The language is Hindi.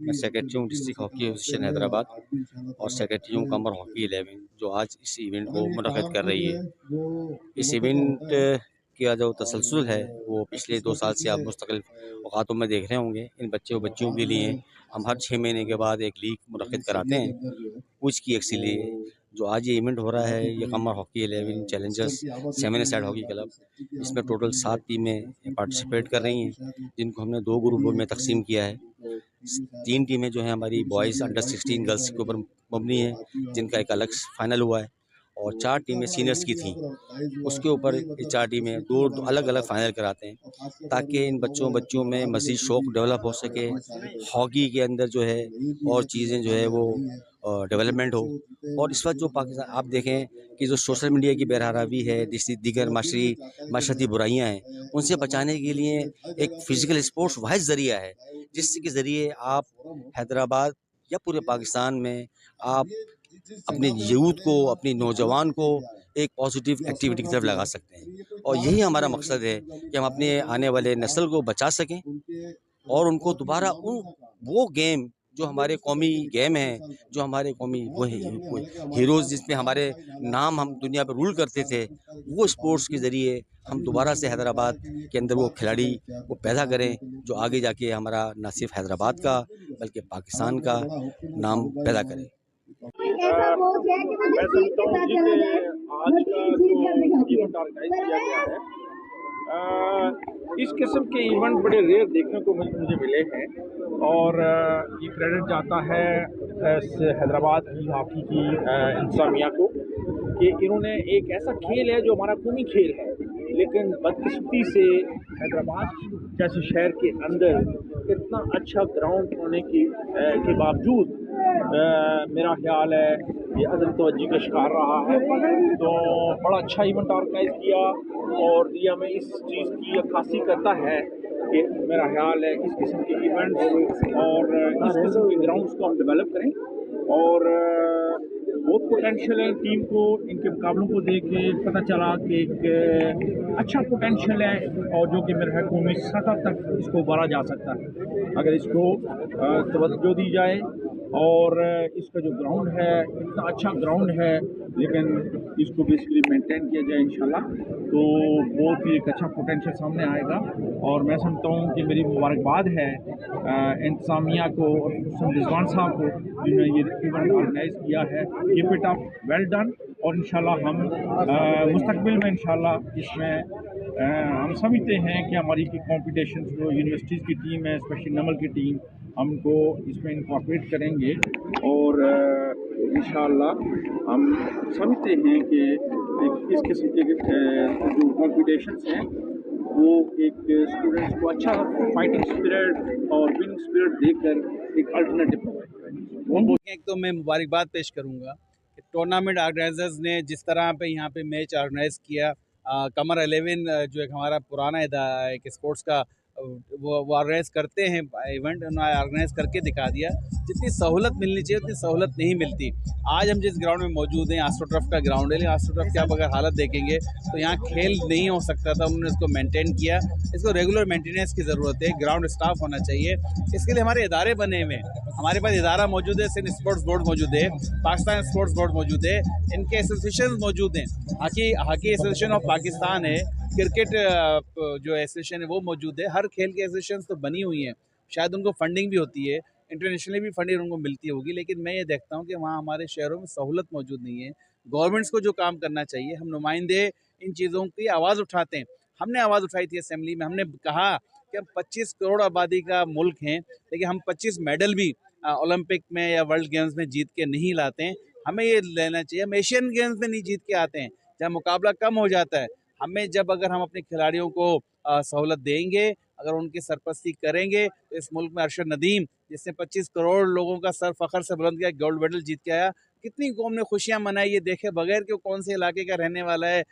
मैं सेक्रेटरी हूँ डिस्ट्रिक्ट हॉकी एसोसिएशन हैदराबाद और सेक्रेटरी हूँ कमर हॉकी 11 जो आज इस इवेंट को मुनक़िद कर रही है। इस इवेंट का जो तसलसल है वो पिछले 2 साल से आप मुस्तकिल औकातों में देख रहे होंगे। इन बच्चों के लिए हम हर 6 महीने के बाद एक लीग मुनक़िद कराते हैं कुछ की एक्स लिए। जो आज ये इवेंट हो रहा है ये कमर hockey 11 challengers 7 side hockey club, इसमें टोटल 7 टीमें पार्टिसिपेट कर रही हैं जिनको हमने 2 ग्रुपों में तकसीम किया है। 3 टीमें जो हैं हमारी बॉयज़ अंडर 16 गर्ल्स के ऊपर मबनी है जिनका एक अलग फाइनल हुआ है और 4 टीमें सीनियर्स की थी। उसके ऊपर ये 4 टीमें 2 अलग-अलग फाइनल कराते हैं ताकि इन बच्चों में मज़ीद शौक़ डेवलप हो सके। हॉकी के अंदर जो है और चीज़ें जो है वो डेवलपमेंट हो। और इस वक्त जो पाकिस्तान आप देखें कि जो सोशल मीडिया की बेरहरावी है, दीगर माशरती बुराइयां हैं, उनसे बचाने के लिए एक फ़िज़िकल स्पोर्ट्स वाहिद ज़रिया है जिसके ज़रिए आप हैदराबाद या पूरे पाकिस्तान में आप अपने यूथ को, अपनी नौजवान को एक पॉजिटिव एक्टिविटी की तरफ लगा सकते हैं। और यही हमारा मकसद है कि हम अपने आने वाले नस्ल को बचा सकें और उनको दोबारा वो गेम जो हमारे कौमी गेम हैं, जो हमारे कौमी वो हीरोज़ जिसमें हमारे नाम हम दुनिया पर रूल करते थे, वो स्पोर्ट्स के ज़रिए हम दोबारा से हैदराबाद के अंदर वो खिलाड़ी वो पैदा करें जो आगे जाके हमारा न सिर्फ हैदराबाद का बल्कि पाकिस्तान का नाम पैदा करें। मैं समझता हूँ जी कि आज का जो इवेंट ऑर्गेनाइज किया गया है, इस किस्म के इवेंट बड़े रेयर देखने को मुझे मिले हैं और ये क्रेडिट जाता है हैदराबाद की हॉकी की इंतजामिया को कि इन्होंने एक ऐसा खेल है जो हमारा कौमी खेल है, लेकिन बदकिस्मती से हैदराबाद जैसे शहर के अंदर इतना अच्छा ग्राउंड होने के बावजूद मेरा ख्याल है ये अदम तवज्जो का शिकार रहा है। तो बड़ा अच्छा इवेंट ऑर्गेनाइज किया और ये हमें इस चीज़ की अक्कासी करता है कि मेरा ख्याल है इस किस्म के इवेंट्स और इस किस्म के ग्राउंड्स को हम डेवलप करें और बहुत पोटेंशियल है टीम को। इनके मुकाबलों को देख के पता चला कि एक अच्छा पोटेंशियल है और जो कि मेरे ख्याल कौमी सतह तक इसको बढ़ा जा सकता है अगर इसको तवज्जो दी जाए। और इसका जो ग्राउंड है इतना अच्छा ग्राउंड है, लेकिन इसको बेसिकली मेंटेन किया जाए इंशाल्लाह तो बहुत ही एक अच्छा पोटेंशियल सामने आएगा। और मैं समझता हूँ कि मेरी मुबारकबाद है इंतज़ामिया को और रिजवान साहब को जिन्होंने ये इवेंट ऑर्गेनाइज किया है। Keep it up, well done. और इंशाल्लाह हम मुस्तकबिल में इंशाल्लाह इसमें हम समझते हैं कि हमारी की कॉम्पिटिशन जो यूनिवर्सिटीज़ की टीम है, स्पेशली नमल की टीम, हमको इसमें इनकॉर्पोरेट करेंगे और इंशाल्लाह हम समझते हैं कि इस किस्म के जो कॉम्पिटिशन्स हैं वो एक स्टूडेंट्स को अच्छा फाइटिंग स्पिरिट और विनिंग स्पिरिट देकर एक अल्टरनेटिव प्रोवाइड। एक तो मैं मुबारकबाद पेश करूंगा कि टूर्नामेंट ऑर्गेनाइजर्स ने जिस तरह पे यहाँ पे मैच ऑर्गेनाइज किया। कमर 11 जो एक हमारा पुराना एक स्पोर्ट्स का वो ऑर्गेनाइज करते हैं इवेंट, उन्होंने ऑर्गेनाइज करके दिखा दिया। जितनी सहूलत मिलनी चाहिए उतनी सहूलत नहीं मिलती। आज हम जिस ग्राउंड में मौजूद हैं आस्ट्रोटर्फ का ग्राउंड है, लेकिन आस्ट्रोटर्फ की आप अगर हालत देखेंगे तो यहाँ खेल नहीं हो सकता था। उन्होंने इसको मेंटेन किया। इसको रेगुलर मेंटेनेंस की ज़रूरत है, ग्राउंड स्टाफ होना चाहिए। इसके लिए हमारे इदारे बने हुए हैं, हमारे पास इदारा मौजूद है, सिंध स्पोर्ट्स बोर्ड मौजूद है, पाकिस्तान स्पोर्ट्स बोर्ड मौजूद है, इनके एसोसिएशन मौजूद हैं। हॉकी एसोसिएशन ऑफ पाकिस्तान है, क्रिकेट जो एसोसिएशन है वो मौजूद है। हर खेल की एसोसिएशन तो बनी हुई हैं, शायद उनको फंडिंग भी होती है, इंटरनेशनली भी फंडिंग उनको मिलती होगी, लेकिन मैं ये देखता हूँ कि वहाँ हमारे शहरों में सहूलत मौजूद नहीं है। गवर्नमेंट्स को जो काम करना चाहिए, हम नुमाइंदे इन चीज़ों की आवाज़ उठाते हैं। हमने आवाज़ उठाई थी असेंबली में, हमने कहा कि हम 25 करोड़ आबादी का मुल्क हैं, लेकिन हम 25 मेडल भी ओलंपिक में या वर्ल्ड गेम्स में जीत के नहीं लाते हैं। हमें ये लेना चाहिए। हम एशियन गेम्स में नहीं जीत के आते हैं, जहाँ मुकाबला कम हो जाता है। हमें अगर हम अपने खिलाड़ियों को सहूलत देंगे, अगर उनकी सरपरस्ती करेंगे, तो इस मुल्क में अरशद नदीम जिसने 25 करोड़ लोगों का सर फखर से बुलंद किया, गोल्ड मेडल जीत के आया, कितनी कौम ने खुशियां मनाई ये देखे बगैर कि वो कौन से इलाके का रहने वाला है।